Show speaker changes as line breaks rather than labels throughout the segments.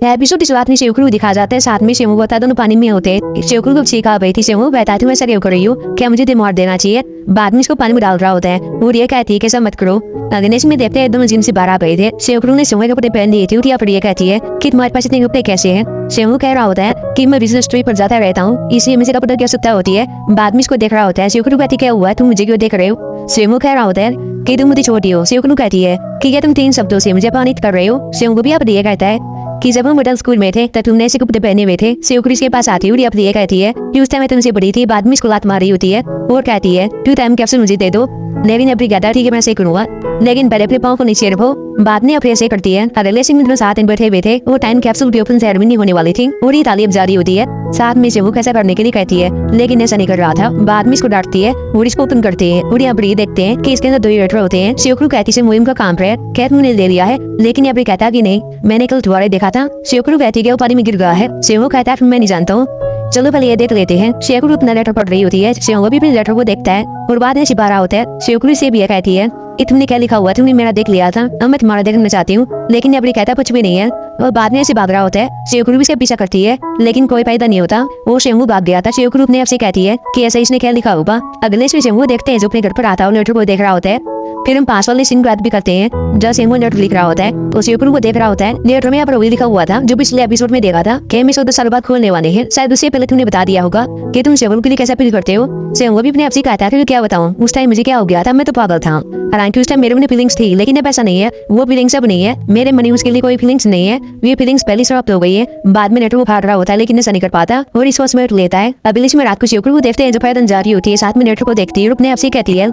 Episode की शुरुआत में शिवकू को दिखाया जाता है, साथ में शिवू बता दोनों पानी में होते हैं। शिवकू को चीखा गई थी, शिवू बताती हूँ ऐसा क्यों कर रही हूँ, क्या मुझे दिमाग देना चाहिए। बाद में इसको पानी में डाल रहा होता है और ये कहती है कि ऐसा मत करो। गणेश में देखते हैं दोनों जिम से बाहर आ गए थे। शिवकू ने शिवू के कपड़े पहन लिए थे और यहाँ पर ये कहती है कि तुम्हारे पास इतने कपड़े कैसे हैं। शिवू कह रहा होता है कि मैं बिजनेस ट्रिप पर जाता रहता हूँ, इसलिए मुझे कपड़े की आवश्यकता होती है। बाद में इसको देख रहा होता है। शिवकू कहती क्या हुआ, तुम मुझे क्यों देख रहे हो। शिवू कह रहा होता है कि तुम मुझे छोटी हो। शिवकू कहती है कि क्या तुम 3 शब्दों से मुझे अपमानित कर रहे हो। शिवू भी अब ये कहता है कि जब हम मिडिल स्कूल में थे तब तुमने ऐसे कपड़े पहने हुए थे। शिवकू इसके पास आती है और ये कहती है कि उस टाइम मैं तुमसे बड़ी थी। बाद में इसको लात मार रही होती है और कहती है तू टाइम कैप्सूल मुझे दे दो। लेकिन अपनी कहता है ठीक है मैं ऐसे करूंगा, लेकिन पहले अपने पाँव को नीचे रखो। बाद में अपने ऐसे करती है। अगले सीन में साथ बैठे हुए थे, वो टाइम कैप्सूल की ओपन सेरेमनी होने वाली थी और ये तालियां जारी होती है। साथ में शिवू कैसा करने के लिए कहती है, लेकिन ऐसा नहीं कर रहा था। बाद में इसको डांटती है और इसको ओपन करती है और यहाँ पर ये देखते हैं कि इसके अंदर 2 रेटर होते हैं। शिवकू कहती है मुहिम का काम है, क्या तुमने ले लिया है। लेकिन यहाँ पर कहता कि नहीं, मैंने कल दोबारा देखा था। शिवकू कहती है वो पानी में गिर गया है। शिवू कहता है मैं नहीं जानता हूँ, चलो पहले ये देख लेते हैं। शिवकू अपना लेटर पढ़ रही होती है। शिवू भी अपने लेटर को देखता है और बाद में छिपा रहा होता है। शिवकू से भी कहती है तुमने क्या लिखा हुआ, तुमने मेरा देख लिया था, अब मैं तुम्हारा देखना चाहती हूँ। लेकिन अब कहता कुछ भी नहीं है और बाद में ऐसे भाग रहा होता है। शिवकू भी इसका पीछा करती है लेकिन कोई फायदा नहीं होता, वो शिवू भाग गया था। शिवकू अपने आपसे कहती है कि ऐसा इसने क्या लिखा होगा। अगले से शिवू देखते हैं जो अपने घर पर आता है और लेटर को देख रहा होता है। फिर हम 5 वाले सीन बात भी करते हैं जब शिवू लेटर लिख रहा होता है तो शिवकू को देख रहा होता है। लेटर में यहाँ पर वही लिखा हुआ था जो पिछले एपिसोड में देखा था कि हम इस 10 साल बाद खोलने वाले हैं। शायद उससे पहले तुमने बता दिया होगा कि तुम शिवकू के लिए कैसा फील करते हो। शिवू भी अपने आपसे कहता है क्या बताऊं, उस टाइम मुझे क्या हो गया था, मैं तो पागल था। हालांकि उस टाइम मेरे में फीलिंग्स थी, लेकिन अब ऐसा नहीं है, वो फीलिंग्स अब नहीं है। मेरे मन में उसके लिए कोई फीलिंग्स नहीं है, ये फीलिंग्स पहले समाप्त हो गई है। बाद में लेटर को फाड़ रहा होता है लेकिन ऐसा नहीं कर पाता और इस वक्त में लेता है। अगले में रात को शिवकू को देखते हैं जो पैदल जा रही होती है, साथ में लेटर को देखती है और अपने आपसे कहती है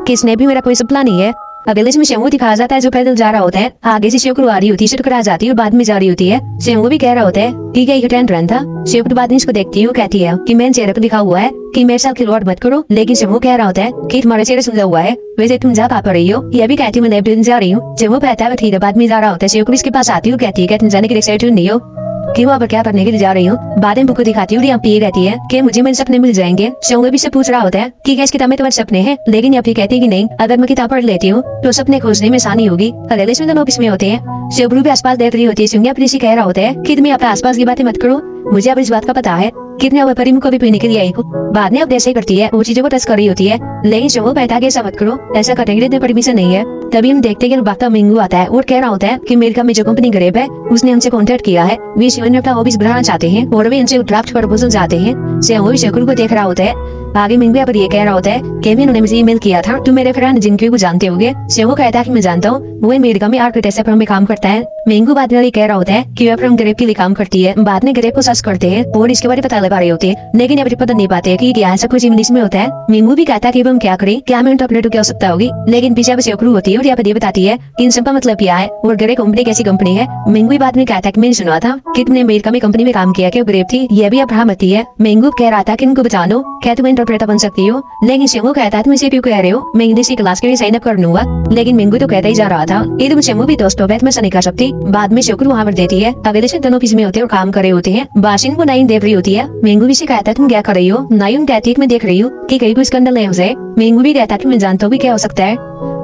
कि इसने भी मेरा कोई सपना नहीं है। अगले में शिवू दिखाया जाता है जो पैदल जा रहा होता है। आगे से शिवकू आ रही होती है, टकरा जाती है और बाद में जा रही होती है। शिवू भी कह रहा होता है ठीक है ये रन था। शिवकू बाद में इसको देखती है, कहती है कि मेरे चेहरे पर लिखा हुआ है कि मेरे साथ खिलवाड़ मत करो। लेकिन शिवू कह रहा होता है कि तुम्हारे चेहरे सुलझा हुआ है, वैसे तुम जा पा रही हो। ये भी कहती है मैं लाइब्रेरी जा रही हूँ। शिवू कहता है ठीक है। बाद में जा रहा होता है। शिवकू इसके पास आती है, कहती है तुम जाने के लिए एक्साइटेड नहीं हो कि वहाँ पर क्या करने के लिए जा रही हूँ। बाद में बुक को दिखाती हूँ, यहाँ पे ये कहती है कि मुझे मेरे सपने मिल जाएंगे। शिवू भी से पूछ रहा होता है कि क्या इस किताब में तुम्हारे सपने हैं। लेकिन यहाँ पे कहती है कि नहीं, अगर मैं किताब पढ़ लेती हूँ तो सपने खोजने में आसानी होगी। अगले इसमें दोनों ऑफिस में होते हैं। शिवकू भी आसपास देख रही होती है। शिवू अपने से कह रहा होता है कि तुम्हें अपने आसपास की बातें मत करो, मुझे अब इस बात का पता है कितने परिम को भी पीने के लिए आई हूँ। बाद में अब ऐसे करती है, वो चीजों को टच कर रही होती है। लेकिन शिवू कहता है कि ऐसा मत करो, ऐसा करने के लिए परमिशन नहीं है। तभी हम देखते हैं कि बाता मिंगू आता है और कह रहा होता है कि अमेरिका में जो कंपनी गरीब है उसने हमसे कॉन्टेक्ट किया है, वे शिव ने अपना ऑफिस बढ़ाना चाहते हैं और वे उनसे ड्राफ्ट प्रपोजल चाहते हैं। शिवू शिवकू को देख रहा होता है। आगे मिंगू पर ये कह रहा होता है कि उन्होंने मुझे ईमेल किया था, तुम मेरे फ्रेंड जिनकी को जानते होगे। शिवू कहता है कि मैं जानता हूँ, वो अमेरिका में आर्किटेक्चर फर्म में काम करता है। मिंगू बाद में कह रहा होता है कि वह फर्म गरीब के लिए काम करती है। बाद में गरीब को सर्च करते हैं और इसके बारे में पता लगा रहे होते हैं, लेकिन अभी पता नहीं पाते कि क्या ऐसा कुछ इंग्लिश में होता है। मिंगू भी कहता है कि हम क्या करें, क्या हमें इंटरप्रेटर की आवश्यकता होगी। लेकिन पीछे शिवकू होती है और यहाँ पर बताती है कि इन सबका मतलब क्या है और गरीब कंपनी कैसी कंपनी है। मिंगू बाद में कहता है कि मैंने सुना था कि तुमने अमेरिका में कंपनी में काम किया कि गरीब थी, यह भी अब होती है। मिंगू कह रहा था कि इनको बचा लो, क्या तुम इंटरप्रेटर बन सकती हो। लेकिन शिवू कहता है तुम इसे क्यों कह रहे हो, मैं इंग्लिश की क्लास के लिए साइन अप कर लूंगा। लेकिन मिंगू तो कहता ही जा रहा था ये तुम शिवू भी दोस्तों मैं ऐसा नहीं कर सकती। बाद में शिवकू वहाँ पर देती है। अगले से दोनों ऑफिस में होते हैं और काम कर रहे होते हैं। बाशिन को नाइन देख रही होती है। मिंगू भी से कहता है तुम क्या कर रही हो। नाइन कहती है मैं देख रही हूँ कि कहीं कोई स्कैंडल नहीं हो जाए। मिंगू भी कहता है मैं जानता हूँ क्या हो सकता है,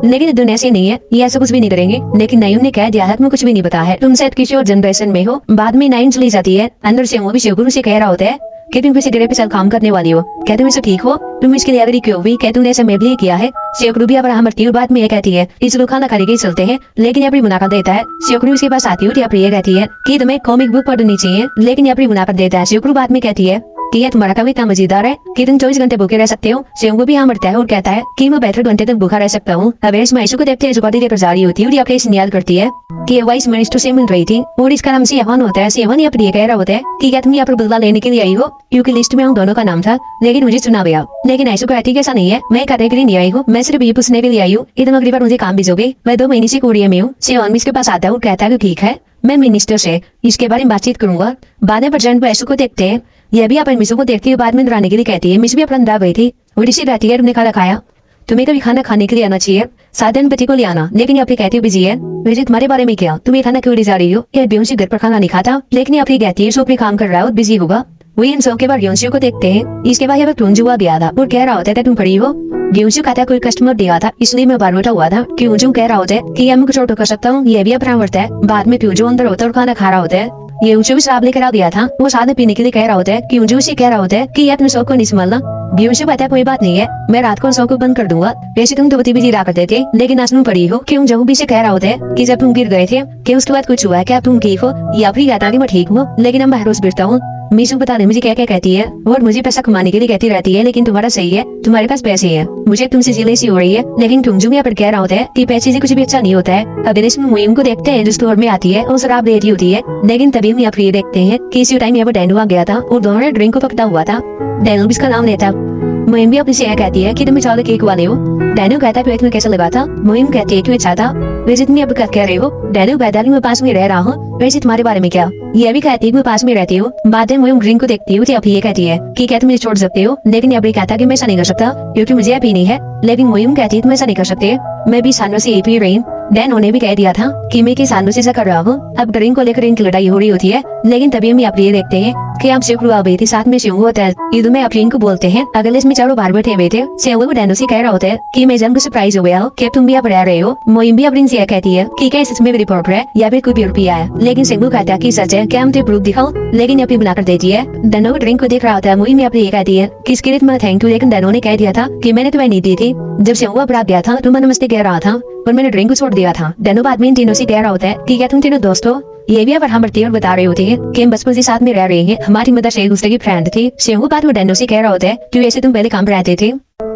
लेकिन दुनिया से नहीं है, ये ऐसा कुछ भी नहीं करेंगे। लेकिन नाइन ने कह दिया है तुम्हें कुछ भी नहीं पता है, तुम शायद किसी और जनरेशन में हो। बाद में नाइन चली जाती है। अंदर से वो भी शिवकू से कह रहा होता है कि तुम किसी ग्रेप के साथ काम करने वाली हो, क्या तुम इसे ठीक हो, तुम इसके लिए अग्री क्यों हुई, क्या तुमने ऐसा मेरे लिए किया है। शिवकू भी अब मरती है। बाद में ये कहती है इस लोग खाना खाने के चलते हैं, लेकिन यहाँ पर मुनाफा देता है। शिवकू उसके पास आती है और यहाँ पर ये कहती है कि तुम्हें कॉमिक बुक पढ़नी चाहिए, लेकिन यहाँ पर मुनाफा देता है। शिवकू बाद में कहती है कि यह तुम्हारा काम इतना मजेदार है कि तुम 24 घंटे भूखे रह सकते हो। शिवकू भी यहाँ मरता है और कहता है कि मैं 72 घंटे तक भूखा रह सकता हूँ। अवेश माइशू को देखते हैं जो बॉडी लेकर जा रही होती है और यहाँ पे याद करती है कि वाइस मिनिस्टर से मिल रही थी और इसका नाम सेवन होता है। सेवन यहाँ पर ये कह रहा होता है कि क्या तुम यहाँ पर बदला लेने के लिए आई हो, क्योंकि लिस्ट में हम दोनों का नाम था लेकिन मुझे चुना गया। लेकिन आयशु कहती है ऐसा नहीं है, मैं करने के लिए नहीं आई हूँ, मैं सिर्फ ये पूछने के लिए आई हूँ कि तुम अगली बार मुझे काम भेजोगे। मैं 2 महीने से कोरिया में हूँ। सेवन इसके पास आता है और कहता है ठीक है मैं मिनिस्टर से इसके बारे में बातचीत करूंगा। बाद में प्रेसिडेंट आयशु को देखते हैं, यह भी अपन मिशु को देखती है। बाद में डराने के लिए कहती है, मिशु भी अपना डरा गई थी और इसी रहती है तुमने खाना खाया, तुम्हें कभी खाना खाने के लिए आना चाहिए, 7 दिन पति को ले आना। लेकिन यहाँ पे कहती है बिजी है, मुझे तुम्हारे बारे में क्या, तुम ये खाना क्यों ले जा रही हो। यह बेहोशी घर पर खाना नहीं खाता, लेकिन यहाँ पे कहती है सो अपने काम कर रहा है और बिजी होगा। वही इन सब के बाद योंशु को देखते हैं। इसके बाद यहाँ पर टूंजुआ गया था और कह रहा होता है तुम खड़ी हो। योंशु कहता है कोई कस्टमर दिया था इसलिए मैं बाहर बैठा हुआ था। क्योंजू कह रहा होता है कि मैं कुछ ऑर्डर कर सकता हूँ, यह भी अपना है। बाद में प्यूजो अंदर होता है और खाना खा रहा होता है। ये ऊंचे भी शराब लेकर आ गया था। वो साथ में पीने के लिए कह रहा होता है कि उसे कह रहा होता है कि ये अपने शौक को नहीं संभालना। यूशु कहता है कोई बात नहीं है, मैं रात को शौक को बंद कर दूंगा। वैसे तुम तो भी रा करते थे, लेकिन आज तुम पड़ी हो। क्यों जब भी से कह रहा होता है कि जब तुम गिर गए थे कि उसके बाद कुछ हुआ है, क्या तुम ठीक हो? या फिर कहता कि मैं ठीक हूँ लेकिन अब मैं रोज गिरता हूँ। मीशु बता दे मुझे क्या क्या कहती है। और मुझे पैसा कमाने के लिए कहती रहती है, लेकिन तुम्हारा सही है, तुम्हारे पास पैसे है, मुझे तुमसे जेलसी हो रही है। लेकिन तुम जो यहाँ पर कह रहा होता है कि पैसे से कुछ भी अच्छा नहीं होता है। अगर इसमें मुहिम को देखते हैं जो स्टोर में आती है और शराब दे रही होती है, लेकिन तभी हम यहाँ पर ये देखते हैं कि इसी टाइम यहाँ पर डैनू आ गया था और दोनों ने ड्रिंक को पकड़ा हुआ था। डैनू भी इसका नाम लेता। मुहिम भी अपने से कहती है कि तुम चावल केक वाले हो। डैनू कहता है पेट में कैसा लगा था। मुहिम कहती है क्यों अच्छा था। वैसे तुम अब कह रहे हो। डैनू कहता है मैं पास में रह रहा हूँ, वैसे तुम्हारे बारे में क्या? ये भी कहती है मैं पास में रहती हूँ। बाद में मुहिम ड्रिंक को देखती हूँ, अब ये कहती है कि क्या तुम मुझे छोड़ सकते हो, लेकिन अब कहता है कि मैं ऐसा नहीं कर सकता क्योंकि मुझे अब पीनी है। लेकिन मुहिम कहती है तुम ऐसा नहीं कर सकते, मैं भी सालों से पी रही हूँ। डैन ने भी कह दिया था कि मैं सालों से ऐसा कर रहा हूँ। अब ड्रिंक को लेकर इनकी लड़ाई हो रही होती है, लेकिन तभी हम ये देखते हैं कि आप शेखरू आ गई थी, साथ में शेहू होता है। ईद में अपरीन को बोलते हैं। अगले इसमें चारों बाहर बैठे हुए थे। शेहू को डैनो से कह रहा होता है कि मैं जन्म को सरप्राइज हो गया हो कि तुम भी अब रह रहे हो। मोइम भी अपरीन से कहती है कि क्या सच में रिपोर्टर है या फिर कोई भी रुपया है, लेकिन शेहू कहता है कि सच है, क्या हम तो प्रूफ दिखाओ, लेकिन अपनी बनाकर देती है। डैनो ड्रिंक को देख रहा होता है। मोइम अपनी ये कहती है कि इसके लिए तुम्हें थैंक यू, लेकिन डैनो ने कह दिया था कि मैंने तुम्हें नहीं दी थी। जब शेहू अपराध गया था तो मैं नमस्ते कह रहा था और मैंने ड्रिंक को छोड़ दिया था। डैनो बाद में इन तीनों से कह रहा होता है कि क्या तुम तीनों दोस्त हो? ये भी अब हम बढ़ती और बता रहे होते हैं कि हम बचपन से साथ में रह रहे हैं, हमारी मदर एक दूसरे की फ्रेंड थी। शेहू बाद में डैनो से कह रहा होता है कि वैसे तुम पहले काम पर रहते थे।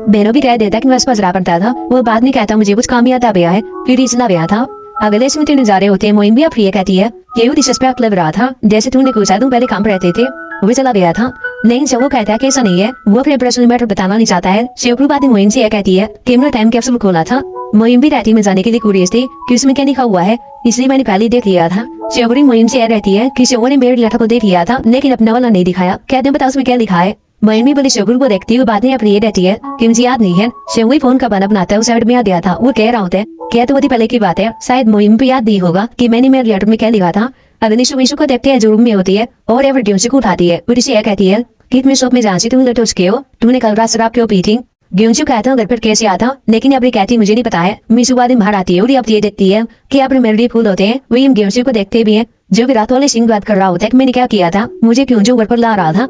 बेनो भी कह देता है कि मैं आस पास रहा करता था। वो बाद में कहता मुझे कुछ काम याद आ गया है, फिर चला गया था। अगले इसमें तीन नजारे होते हैं। मोइम भी अब ये कहती है ये डिसरिस्पेक्ट लग रहा था, जैसे तुमने पूछा तुम पहले काम पर रहते थे, वो चला गया था। लेकिन शेखरू कहता है कि ऐसा नहीं है, वो अपने पर्सनल मैटर बताना नहीं चाहता है। शेखरू बाद में मोइम से यह कहती है कि मैंने टाइम कैप्सूल खोला था। मोइम भी रहती में जाने के लिए क्यूरियस थी कि उसमें क्या लिखा हुआ है, इसलिए मैंने पहले देख लिया था। शेखरू मोइम से यह रहती है कि शेखरू ने मेरे लेटर को देख लिया था, लेकिन अपना वाला नहीं दिखाया। कहते हैं बता उसमें क्या लिखा है। मोइम भी बोले शेखरू को देखती है। बाद में अपनी ये रहती है कि मुझे याद नहीं है। शेखरू फोन का बना बनाता है, उस साइड में आ गया था। वो कह रहा होता है क्या तो वो पहले की बात है, शायद मोइम को याद नहीं होगा कि मैंने मेरे लेटर में क्या लिखा था। अगली सुमिशु को देखते हैं जो रूम में होती है और एवर ड्यूसी को उठाती है। और इसे यह कहती है कि तुम शॉप में जांची तुम लटो उसके हो, तुमने कल रात शराब क्यों पी थी? ग्यूंशु कहता हूँ घर पर कैसे आता, लेकिन अब कहती मुझे नहीं पता है। मीशु बाद में बाहर आती है और अब ये देखती है कि अपने मेलडी फूल होते हैं। वही हम ग्यूंशु को देखते भी है जो कि रात वाले सिंह बात कर रहा होता है कि मैंने क्या किया था, मुझे ग्यूंशु घर पर ला रहा था,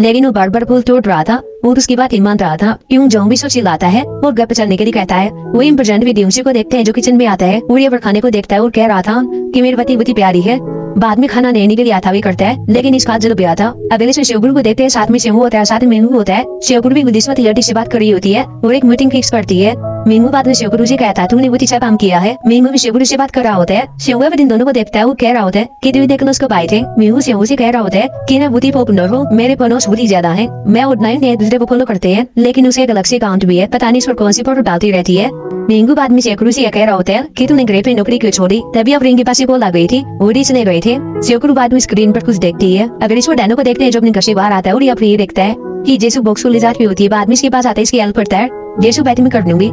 लेकिन वो बार बार फूल तोड़ रहा था और उसकी बात मान रहा था। यूं जो भी सोच लाता है और घर पर चलने के लिए कहता है। वही प्रेजेंट भी ग्यूंशु को देखते हैं जो किचन में आता है और ये खाने को देखता है और कह रहा था कि मेरी पति बहुत प्यारी है। बाद में खाना लेने के लिए आता भी करता है, लेकिन इसका जल्द भी आता। अगले से शेखरू को देखते हैं, साथ में शेहू होता है, साथ में मेंगू होता है। शेखरू भी गुदिस्मत लड़की से बात कर रही होती है और एक मीटिंग फिक्स करती है। मेंगू बाद में शेखरू से कहता है तुमने बहुत अच्छा काम किया है। मेंगू भी शेखरू से बात कर रहा होता है। शेखू अब इन दोनों को देखता है, वो कह रहा होता है कि तुम देखो उसको पाए थे। मेंगू शेखू से कह रहा होता है कि ना बुद्धि पॉपुलर हो, मेरे पनोस बुद्धि ज्यादा है, मैं और नाइन एक दूसरे को फॉलो करते हैं, लेकिन उसे एक अलग से अकाउंट भी है, पता नहीं इस पर कौन सी फोटो डालती रहती है। मेंगू बाद में शेखरू से कह रहा होता है कि तुमने ग्रेप में नौकरी क्यों छोड़ी, तभी अब रिंग के पास कॉल आ गई थी, वो चले गए थे। शेखरू बाद में स्क्रीन पर कुछ देखती है। अगर इसको डैनो को देखते हैं जो अपने घर से बाहर आता है और ये देखता है कि जेसु बॉक्स को ले जाती होती है। बाद में इसके पास आता है, इसकी हेल्प करता है। जेसु बैठी में कर लूंगी।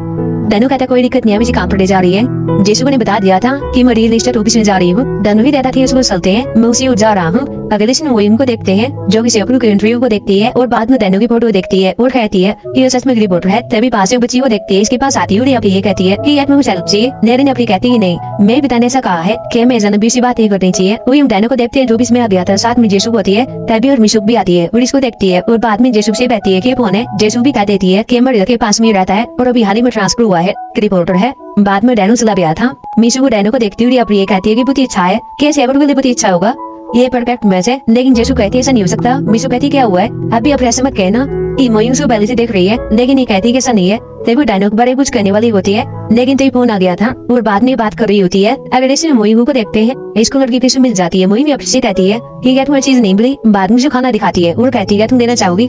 डैनो कहता है कोई दिक्कत नहीं है, मुझे काम पर ले जा रही है। जेसु ने बता दिया था कि मैं रियल एस्टेट ऑफिस में जा रही हूँ। डैनो भी रहता था उसको चलते हैं, मैं उसे जा रहा हूँ। अगले दिन मोइम को देखते हैं जो कि शेखरू के इंटरव्यू को देखती है और बाद में डैनो की फोटो देखती है और कहती है कि ये सच में रिपोर्टर है। तभी पास में बच्ची को देखती है, इसके पास आती है और ये कहती है कि यार मैं हेल्प चाहिए। नेरे ने अपनी कहती है नहीं, मैं भी तने ऐसा कहा है कि मैं जनबी सी बात नहीं करनी चाहिए। वही हम डैनो को देखते हैं जो भी इसमें आ गया था, साथ में जेसु होती है, तभी और मिशुक भी आती है और इसको देखती है और बाद में जेसु से कहती है कि कौन है। जेसु भी कह देती है कि मरिया के पास में रहता है और अभी हाल ही में ट्रांसफर हुआ है, रिपोर्टर है। बाद में डैनो चला गया था। मिशु को डैनो को देखती हुई अब ये कहती है कि बहुत अच्छा है, कैसे एवर के लिए बहुत अच्छा होगा, ये परफेक्ट मैच है। लेकिन जेसु कहती है ऐसा नहीं हो सकता। मिशु कहती क्या हुआ है, अभी अब ऐसे मत कहना। मोइम उसको पहले से देख रही है, लेकिन ये कहती है कि ऐसा नहीं है। तभी डायनो के बारे में कुछ कहने वाली होती है, लेकिन तभी फोन आ गया था और बाद में बात कर रही होती है। अगर इसमें मोइम को देखते हैं, इसको लड़की किसी मिल जाती है। मोइम से कहती है कि क्या तुम्हें चीज नहीं मिली। बाद में जो खाना दिखाती है और कहती है तुम देना चाहोगी,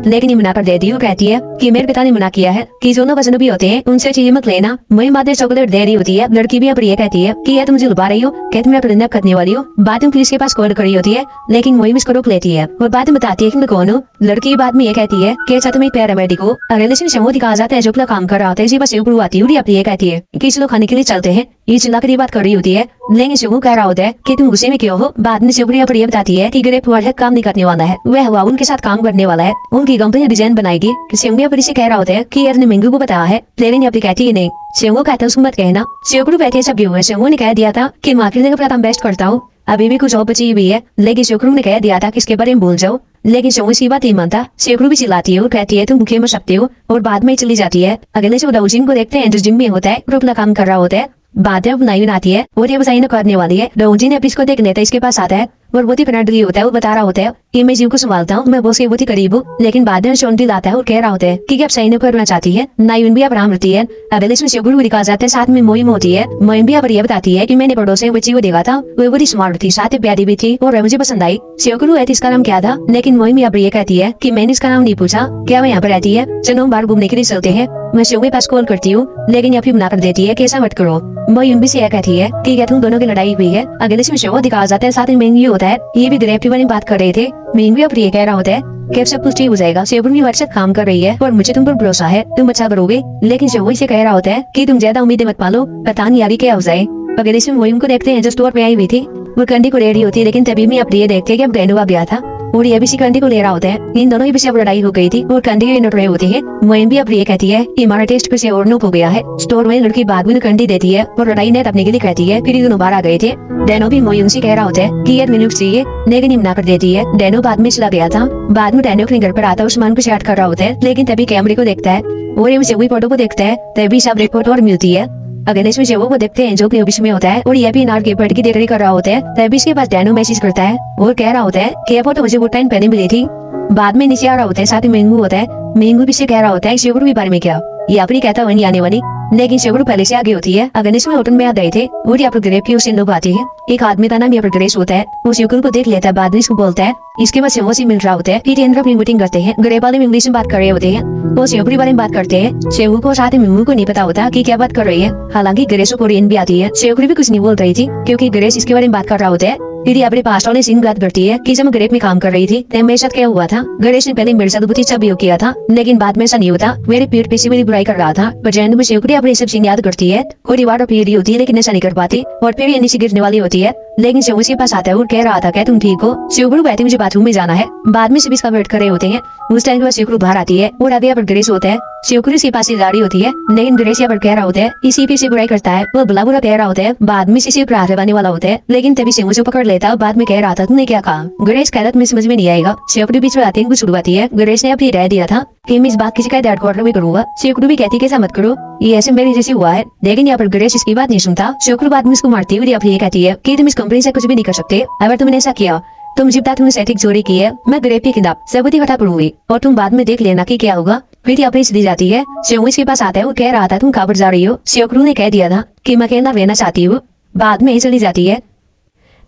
लेकिन ये मना कर देती है। कहती है कि मेरे पिता ने मना किया है कि जो ना वजन भी होते हैं उनसे चीजें मत लेना। वही बातें चॉकलेट दे रही होती है। लड़की भी अब ये कहती है कि यह तुम मुझे लुभा रही हो, कहती मैं अपने करने वाली हूँ। बाद में पुलिस के पास कॉल करी होती है, लेकिन वही इसको रोक लेती है और बाद में बताती है कि मैं कौन हूँ। लड़की बाद में ये कहती है कि अच्छा तुम एक पैरामेडिक हो। अगले दिन शमो दिखा जाता है जो अपना काम कर रहा होता है। इसी बस ऊपर आती है, अब ये कहती है कि चलो खाने के लिए चलते हैं, ये चिल्लाकर ये बात कर रही होती है, लेकिन शिवू कह रहा होता है कि तुम गुस्से में क्यों हो। बाद में शिवप्रिया पर ये बताती है कि ग्रेप प्रोजेक्ट काम नहीं करने वाला है, वह हवा उनके साथ काम करने वाला है, उनकी कंपनी डिजाइन बनाएगी। शिवप्रिया पर इसे कह रहा होता है कि यार ने मिंगू को बताया है, लेकिन अब कहती है नहीं। शिवू कहता है उसको मत कहना। शिवगुरु कहती है सब क्यों है। शिवू ने कह दिया था कि मार्केटिंग का काम बेस्ट करता हूँ, अभी भी कुछ और बची हुई है, लेकिन शिवगुरु ने कह दिया था कि इसके बारे में भूल जाओ। लेकिन शिवू इसकी बात नहीं मानता। शिवगुरु भी चिल्लाती है और कहती है तुम भूखे मर सकते हो, और बाद में चली जाती है। अगले से डोजिन को देखते हैं जो जिम में होता है, ग्रुप का काम कर रहा होता है। बाद में नाइन आती है और ये बताई करने वाली है। डोजी ने इसको देख लेता है, इसके पास आता है और बहुत ही फ्रेंडली होता है। वो बता रहा होता है कि मैं जीव को संभालता हूँ, मैं बॉस के बहुत ही करीब हूँ। लेकिन बाद में शोनती लाता है और कह रहा होता है कि अब सही नहीं करना चाहती है। नाइन भी अब आराम रहती है। अगले से शिवगुरु दिखा जाते हैं, साथ में मोहिम होती है। मोहिम भी अब ये बताती है कि मैंने पड़ोस में बच्ची को देखा था, वो बड़ी स्मार्ट थी, साथ ही प्यारी भी थी और मुझे पसंद आई। शिवगुरु है इसका नाम क्या था, लेकिन मोहिम अब ये कहती है कि मैंने इसका नाम नहीं पूछा, क्या वो यहाँ पर रहती है, चलो हम बाहर घूमने के लिए चलते हैं। मैं शिव के पास कॉल करती हूँ, लेकिन यहाँ मना कर देती है कि ऐसा मत करो। मोहिम भी से यह कहती है कि क्या तुम दोनों की लड़ाई हुई है। अगले से शिव दिखा जाता है, साथ में मेंगी होता है। ये भी ग्रेप के बारे में बात कर रहे थे। मेंगी अब ये कह रहा होता है कि अब सब कुछ ठीक हो जाएगा, शिव भी हमारे साथ काम कर रही है और मुझे तुम पर भरोसा है, तुम अच्छा करोगे। लेकिन शिव इसे कह रहा होता है कि तुम ज्यादा उम्मीदें मत पालो, पता नहीं आगे क्या हो जाए। अगले से मोहिम को देखते हैं जो स्टोर पे आई हुई थी, वो कंडी को रेडी होती है, लेकिन तभी में अब ये देखते हैं कि अब डेंडो आ गया था और ये भी इसी कंडी को ले रहा होता है। इन दोनों की भी अब लड़ाई हो गई थी और कंडी की नट रहे होती है। मोहिम भी अब ये कहती है कि हमारा टेस्ट फिर से और नूप हो गया है। स्टोर में लड़की बाद में कंडी देती है और लड़ाई नेट अपने के लिए कहती है। फिर दोनों बाहर आ गए थे। डेनो भी मोहिम से कह रहा होता है कि यार मिनट चाहिए, लेकिन मना कर देती है। डेनो बाद में चला गया था। बाद में डेनो अपने घर पर आता है, उस्मान को चैट कर रहा होता है, लेकिन तभी कैमरे को देखता है और ये फोटो को देखता है। तभी सब रिपोर्ट और मिलती है। अगले इसमें शिवो को देखते हैं जो कि ऑफिस में होता है और ये भी नार के पेड़ की देखरेख कर रहा होता है। तभी इसके पास डेनो मैसेज करता है और कह रहा होता है कि ये फोटो मुझे वो टाइम पहले मिली थी। बाद में नीचे आ रहा होता है, साथ ही मेंगू होता है। मेंगू भी से कह रहा होता है शिवगुरु के बारे में क्या, ये अपनी कहता वही आने वाली, लेकिन शिवगुरु पहले से आगे होती है। अगले इसमें होटल में आ गए थे और यहाँ पर ग्रेप की उसे लोग आती है। एक आदमी का नाम यहाँ पर ग्रेस होता है, वो शिवगुरु को देख लेता है, बाद में इसको बोलता है। इसके बाद शिवो से मिल रहा होता है। फिर अंदर अपनी मीटिंग करते हैं। ग्रेप वाले इंग्लिश में बात कर रहे होते हैं, वो शिवगुरु के बारे में बात करते हैं। शिवगुरु को साथ ही मेंगू को नहीं पता होता कि क्या बात कर रही है। हालांकि ग्रेस को कोरियन भी आती है। शिवगुरु भी कुछ नहीं बोल रही थी क्योंकि ग्रेस इसके बारे में बात कर रहा होता है। फिर अपने पास वाले सिंह बात करती है कि जब मैं ग्रेप में काम कर रही थी तब मेरे साथ क्या हुआ था। गणेश ने पहले मेरे साथ बहुत अच्छा बिहेव किया था, लेकिन बाद में ऐसा नहीं होता, मेरे पीठ पीछे मेरी बुराई कर रहा था। पर जैन में शिवगुरु अपने सब चीज याद करती है। कोई रिवार्ड पीढ़ी होती है, लेकिन ऐसा नहीं कर पाती और फिर ये नीचे गिरने वाली होती है। लेकिन शिव के पास आता है और कह रहा था क्या तुम ठीक हो। शिवगुरु कहते मुझे बाथरूम में जाना है। बाद में शिव इसका वेट कर रहे होते हैं। उस टाइम के बाद शिवगुरु बाहर आती है और अभी यहाँ पर ग्रेस होता है। शिवगुरु के पास गाड़ी होती है, लेकिन ग्रेस यहाँ पर कह रहा होता है इसी पीछे बुराई करता है, वो बुला बुरा कह रहा होता है। बाद में शिव प्रार्थना बनने वाला होता है, लेकिन तभी शिव उसे पकड़ लेता है। बाद में कह रहा था तुमने क्या कहा। ग्रेस कहता तुम्हें समझ में नहीं आएगा। शिवगुरु बीच में आते हैं कुछ शुरुआती है। ग्रेस ने अपनी राय दिया था कि मैं इस बात की शिकायत हेडक्वार्टर में करूंगा। शिवगुरु भी कहती है ऐसा मत करो, ये ऐसे मेरे जैसे हुआ है। लेकिन यहाँ पर ग्रेस इसकी बात नहीं सुनता। शिवगुरु बाद में इसको मारती हुई ये कहती है कि तुम इस कंपनी से कुछ भी नहीं कर सकते, अगर तुमने ऐसा किया तो मुझे बता तुमने सैटिक चोरी की है, मैं ग्रेप के खिलाफ सबूत इकट्ठा करूंगी और तुम बाद में देख लेना कि क्या होगा। फिर यहाँ पर दी जाती है। शिवगुरु इसके पास आता है, वो कह रहा था तुम काबर जा रही हो। शिवगुरु ने कह दिया था कि मैं अकेला रहना चाहती हूँ। बाद में चली जाती है।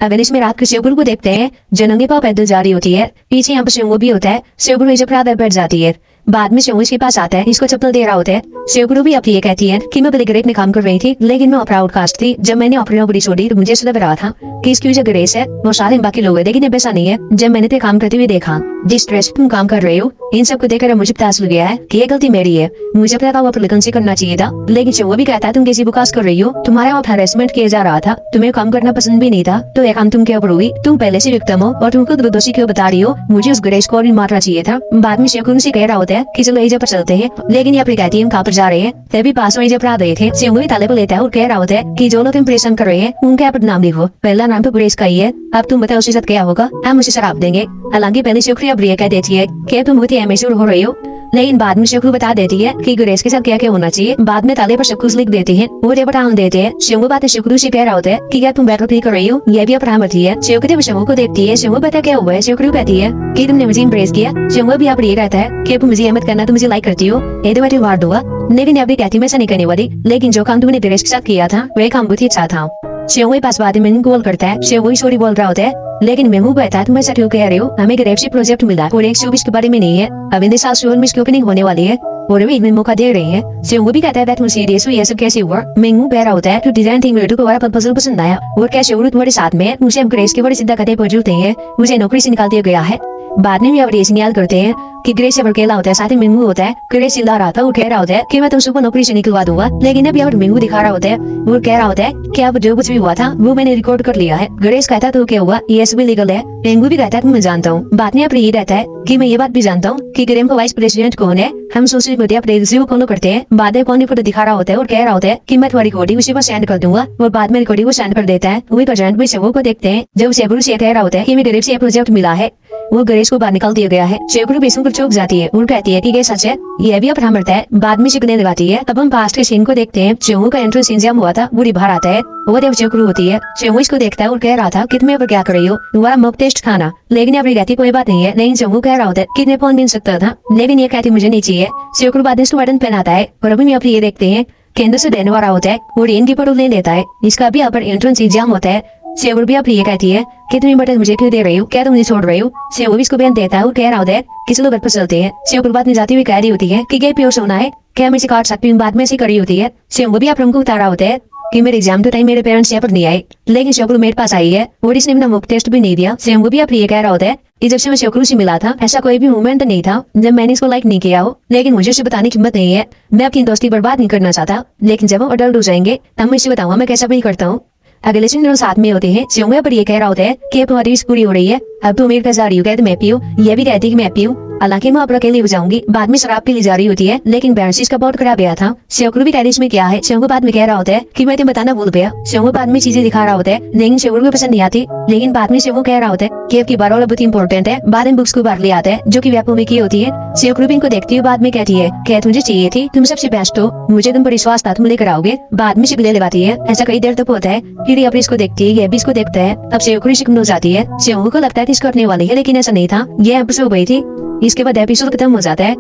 अगर इसमें रात को शिवगुरु को देखते हैं जो नंगे पांव पैदल जा रही होती है। पीछे यहाँ पर शिवगुरु भी होता है। शिवगुरु इसे प्रातः बैठ जाती है। बाद में शिवगुरु इसके पास आता है, इसको चप्पल दे रहा होता है। शिवगुरु भी अब ये कहती है कि मैं पहले ग्रेप में काम कर रही थी, लेकिन मैं अपना आउटकास्ट थी। जब मैंने अपनी नौकरी छोड़ी तो मुझे ऐसा लग रहा था कि इसकी वजह ग्रेस है, वो सारे बाकी लोग है, लेकिन अब ऐसा नहीं है। जब मैंने ते काम करते हुए देखा, जिस स्ट्रेस तुम काम कर रहे हो, इन सबको देखकर मुझे पता चल गया है कि ये गलती मेरी है। मुझे पता था वो प्रलिकन से करना चाहिए था, लेकिन शिवगुरु भी कहता है तुम कैसी बुकास कर रही हो, तुम्हारा वहाँ हरेसमेंट किया जा रहा था, तुम्हें काम करना पसंद भी नहीं था, तो ये काम तुम क्यों करोगी। तुम पहले से विक्टिम हो और तुम खुद दोषी क्यों बता रही हो। मुझे उस ग्रेस को भी मारना चाहिए था। बाद में शिवगुरु से कह रहा होता है कि चलो एजा पर चलते हैं, लेकिन यहाँ पर कहती है हम कहाँ पर जा रहे हैं। तभी पास में एजा पर आ गए थे। शिवगुरु ताले पर लेता है और कह रहा होता है कि जो लोग इंप्रेशन कर रहे हैं उनके यहाँ पर नाम लिखो। पहला नाम तो ग्रेस का ही है, अब तुम बताओ उसके साथ क्या होगा। हम उसे शराब देंगे। हालांकि पहले शिवगुरु अब ये कह देती है कि तुम बहुत ही अमेचूर हो रही हो, लेकिन बाद में शिवगुरु बता देती है कि ग्रेस के साथ क्या क्या होना चाहिए। बाद में ताले पर सब कुछ लिख देते हैं और ये बटान देते हैं। शिवगुरु बात शिवगुरु से कह रहा होता है कि क्या तुम बैटल कर रही हो, ये भी अपरामती है। शिवगुरु शिवगुरु को देखती है। शिवगुरु पता क्या हुआ है। शिवगुरु कहती है कि तुमने मुझे इम्प्रेस किया। शिवगुरु भी आप ये कहता है कि तुम मुझे अहमद करना, तुम मुझे लाइक करती हो, ये तो बैठे वार दूंगा। लेकिन अभी कहती मैं ऐसा नहीं करने वाली, लेकिन जो काम तुमने ग्रेस के साथ किया था वह काम बहुत ही अच्छा था। शिवगुरु पास बाद में कॉल करता है। शिवगुरु सॉरी बोल रहा होता है, लेकिन मेमू कहता है तुम ऐसा क्यों कह रहे हो, हमें ग्रेप से प्रोजेक्ट मिला और 124 के बारे में नहीं है। अब इन साल शोर में इसकी ओपनिंग होने वाली है और वे इनमें मौका दे रहे हैं। शिवगुरु भी कहता है तुम सीरियस हो, ये सब कैसे हुआ। मेमू कह रहा होता है तो डिजाइन थिंग मेरे को बड़ा पजल पसंद आया और क्या शिवगुरु तुम्हारे साथ में मुझे अब ग्रेस के बड़े सीधा कदे पर जुड़ते हैं, मुझे नौकरी से निकाल दिया गया है। बाद में भी अब रेसिंग याद करते हैं कि ग्रेस अब अकेला होता है, साथ ही मिंगू होता है। ग्रेस चिल्ला रहा था, वो कह रहा होता है कि मैं तुमसे नौकरी से निकलवा दूंगा, लेकिन अभी अब मिंगू दिखा रहा होता है, वो कह रहा होता है कि अब जो कुछ भी हुआ था वो मैंने रिकॉर्ड कर लिया है। ग्रेस कहता है तो क्या हुआ, ये भी लीगल है। मिंगू भी कहता है मैं जानता हूँ। बाद में अब ये रहता है कि मैं ये बात भी जानता हूँ कि ग्रेम का वाइस प्रेसिडेंट कौन है, हम सोशल मीडिया पर को फॉलो करते हैं। बाद में कौन फोटो दिखा रहा होता है और कह रहा होता है कि मैं तुम्हारी रिकॉर्डिंग उसी पर सेंड कर दूंगा, और बाद में रिकॉर्डिंग को सेंड कर देता है। वही प्रेजेंट भी शेखर को देखते हैं जब शेखर से कह रहा होता है कि मैं गरीब से प्रोजेक्ट मिला है, वो गणेश को बाहर निकाल दिया गया है। शेखर बेसम पर चौंक जाती है और कहती है कि ये सच है। ये भी अपना मरता है, बाद में शिकने लगाती है। अब हम पास्ट के सीन को देखते हैं। शेखर का एंट्रेंस एग्जाम हुआ था, वो बाहर आता है, वो जब शेखर होती है, शेखर इसको देखता है और कह रहा था कि तुम यहाँ क्या कर रही हो, तुम्हारा मॉक टेस्ट खाना। लेकिन अब कहती कोई बात नहीं है, लेकिन शेखर कह रहा होता है कितने फोन मिल सकता था, लेकिन ये कहती मुझे नहीं चाहिए। शेखर बाद में बटन पहनाता है और अभी आप ये देखते हैं केंद्र से देने वाला होता है और इनकी पर ले लेता है। इसका भी यहाँ एंट्रेंस एग्जाम होता है। शेखर भी अब ये कहती है कि तुम बटन मुझे क्यों दे रही हो, क्या तुम मुझे छोड़ रही हो। शेखर भी इसको बयान देता है और कह रहा होता है कि चलो घर पर चलते हैं। शेखर बाद में जाती हुई कह रही होती है कि प्योर सोना है, क्या मैं इसे काट सकती हूँ, बाद में से करी होती है। शेखर भी आप हमको उतारा होता है कि मेरे एग्जाम के टाइम मेरे पेरेंट्स यहाँ पर नहीं आए, लेकिन शेखर मेरे पास आई है और इसने मेरा मॉक टेस्ट भी नहीं दिया। शेखर भी आप ये कह रहा होता है कि जब से मैं शेखर से मिला था ऐसा कोई भी मोमेंट नहीं था जब मैंने इसको लाइक नहीं किया हो, लेकिन मुझे उसे बताने की हिम्मत नहीं है। मैं अपनी दोस्ती बर्बाद नहीं करना चाहता, लेकिन जब हम अडल्ट हो जाएंगे तब मैं इसे बताऊंगा मैं कैसा भी करता हूँ। अगले दिन साथ में होते हैं। शेखर पर ये कह रहा होता है कि अब तुम्हारी पूरी हो रही है, अब तुम मेरे पास जा रही हो, कहते मैं पीऊँ, ये भी कहती कि मैं पीऊँ। हालांकि मैं अपना अकेले हो जाऊंगी। बाद में शराब पी ली जा रही होती है, लेकिन बैलेंस का बहुत खराब गया था। शेखर भी कहती में क्या है। शेखर बाद में कह रहा होता है कि मैं तुम्हें बताना भूल गया। शेखर बाद में चीजें दिखा रहा होता है, लेकिन शेखर को पसंद नहीं आती। लेकिन बाद में शेखर कह रहा होता है कि आपकी 12 बहुत इंपॉर्टेंट है। बाद में बुक्स को बाहर ले आता है जो की व्यापक में की होती है। शेखर भी इनको देखती है, बाद में कहती है क्या तुझे चाहिए थी, तुम सबसे बेस्ट हो, मुझे तुम पर विश्वास था, तुम लेकर आओगे। बाद में शिकले लगाती है। ऐसा कई देर तक होता है, फिर ये अपनी इसको देखती है, ये भी इसको देखता है। अब शेखर शिकन हो जाती है। शेखर को लगता है कि इसको करने वाली है, लेकिन ऐसा नहीं था, ये एपिसोड हो गई थी। इसके बाद एपिसोड खत्म हो जाता है